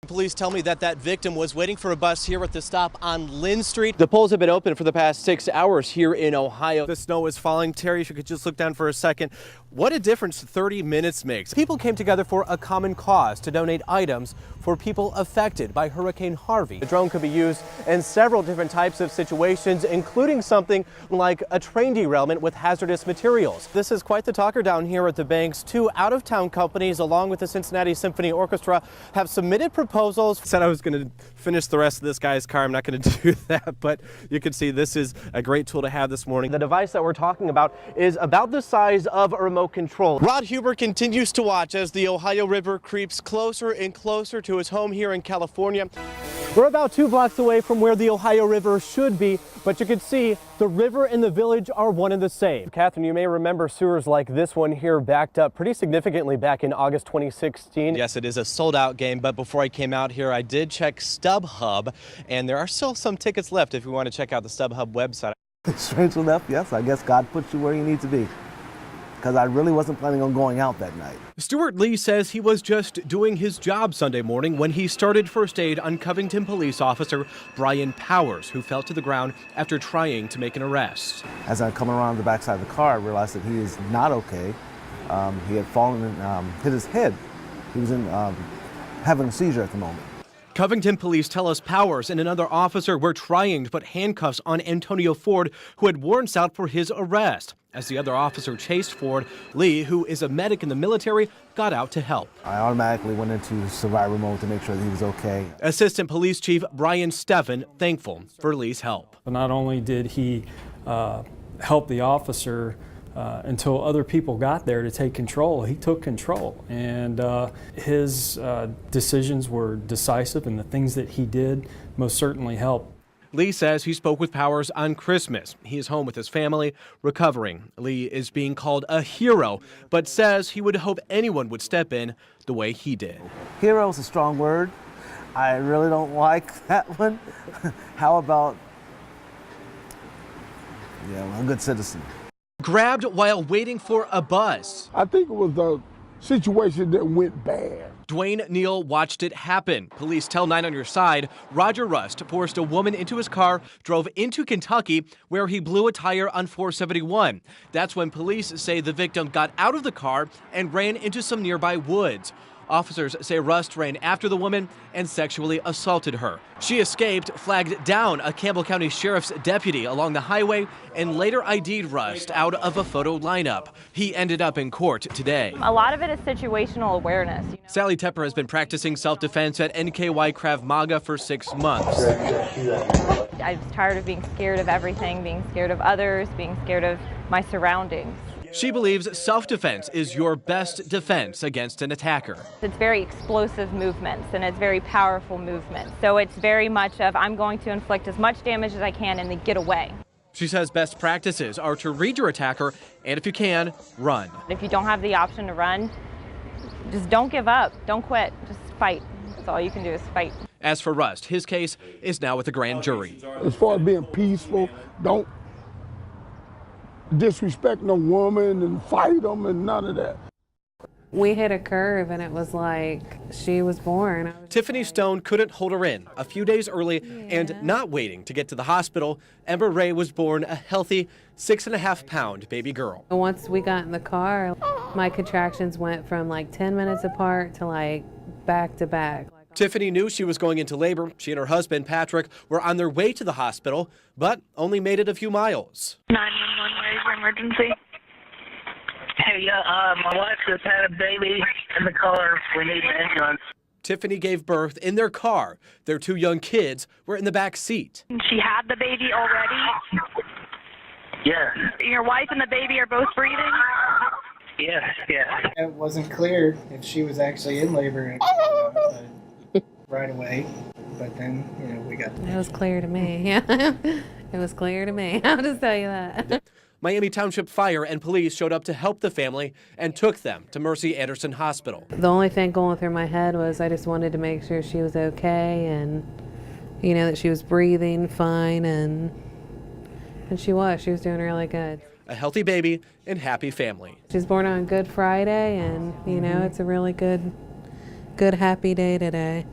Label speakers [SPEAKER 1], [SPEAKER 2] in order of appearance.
[SPEAKER 1] Police tell me that victim was waiting for a bus here at the stop on Lynn Street. The polls have been open for the past 6 hours here in Ohio. The snow is falling. Terry, if you could just look down for a second. What a difference 30 minutes makes. People came together for a common cause to donate items for people affected by Hurricane Harvey. The drone could be used in several different types of situations, including something like a train derailment with hazardous materials. This is quite the talker down here at the banks. Two out-of-town companies, along with the Cincinnati Symphony Orchestra, have submitted proposals. Said I was going to finish the rest of this guy's car. I'm not going to do that, but you can see this is a great tool to have this morning. The device that we're talking about is about the size of a remote control. Rod Huber continues to watch as the Ohio River creeps closer and closer to his home here in California. We're about 2 blocks away from where the Ohio River should be, but you can see the river and the village are one and the same. Catherine, you may remember sewers like this one here backed up pretty significantly back in August 2016. Yes, it is a sold-out game, but before I came out here, I did check StubHub, and there are still some tickets left if you want to check out the StubHub website.
[SPEAKER 2] Strange enough, yes, I guess God puts you where you need to be, because I really wasn't planning on going out that night.
[SPEAKER 1] Stuart Lee says he was just doing his job Sunday morning when he started first aid on Covington police officer Brian Powers, who fell to the ground after trying to make an arrest.
[SPEAKER 2] As I come around the backside of the car, I realized that he is not okay. He had fallen and hit his head. He was having a seizure at the moment.
[SPEAKER 1] Covington police tell us Powers and another officer were trying to put handcuffs on Antonio Ford, who had warrants out for his arrest. As the other officer chased Ford, Lee, who is a medic in the military, got out to help.
[SPEAKER 2] I automatically went into survival mode to make sure that he was okay.
[SPEAKER 1] Assistant Police Chief Brian Steffen thankful for Lee's help.
[SPEAKER 3] Not only did he help the officer until other people got there to take control, he took control, and his decisions were decisive, and the things that he did most certainly helped.
[SPEAKER 1] Lee says he spoke with Powers on Christmas. He is home with his family, recovering. Lee is being called a hero, but says he would hope anyone would step in the way he did.
[SPEAKER 2] Hero is a strong word. I really don't like that one. How about, a good citizen?
[SPEAKER 1] Grabbed while waiting for a bus.
[SPEAKER 4] I think it was a situation that went bad.
[SPEAKER 1] Dwayne Neal watched it happen. Police tell 9 on Your Side Roger Rust forced a woman into his car, drove into Kentucky, where he blew a tire on 471. That's when police say the victim got out of the car and ran into some nearby woods. Officers say Rust ran after the woman and sexually assaulted her. She escaped, flagged down a Campbell County Sheriff's deputy along the highway, and later ID'd Rust out of a photo lineup. He ended up in court today.
[SPEAKER 5] A lot of it is situational awareness.
[SPEAKER 1] Sally Tepper has been practicing self-defense at NKY Krav Maga for 6 months.
[SPEAKER 5] I was tired of being scared of everything, being scared of others, being scared of my surroundings.
[SPEAKER 1] She believes self-defense is your best defense against an attacker.
[SPEAKER 5] It's very explosive movements, and it's very powerful movements. So it's very much of, I'm going to inflict as much damage as I can and then get away.
[SPEAKER 1] She says best practices are to read your attacker, and if you can, run.
[SPEAKER 5] If you don't have the option to run, just don't give up. Don't quit. Just fight. That's all you can do is fight.
[SPEAKER 1] As for Rust, his case is now with the grand jury.
[SPEAKER 4] As far as being peaceful, don't disrespect no woman and fight them and none of that.
[SPEAKER 6] We hit a curve and it was like she was born.
[SPEAKER 1] Tiffany Stone couldn't hold her in. A few days early and not waiting to get to the hospital, Ember Ray was born a healthy 6.5-pound baby girl.
[SPEAKER 6] Once we got in the car, my contractions went from like 10 minutes apart to like back to back.
[SPEAKER 1] Tiffany knew she was going into labor. She and her husband, Patrick, were on their way to the hospital, but only made it a few miles.
[SPEAKER 7] 911, where's your emergency? Hey, my wife just had a baby in the car. We need an ambulance.
[SPEAKER 1] Tiffany gave birth in their car. Their 2 young kids were in the back seat.
[SPEAKER 7] She had the baby already? Yes. Your wife and the baby are both breathing? Yes, yes.
[SPEAKER 8] It wasn't clear if she was actually in labor right away, but then, we got...
[SPEAKER 6] It was clear to me, yeah. It was clear to me, I'll just tell you that.
[SPEAKER 1] Miami Township Fire and police showed up to help the family and took them to Mercy Anderson Hospital.
[SPEAKER 6] The only thing going through my head was I just wanted to make sure she was okay and, that she was breathing fine, and she was doing really good.
[SPEAKER 1] A healthy baby and happy family.
[SPEAKER 6] She was born on Good Friday, and, it's a really good, happy day today.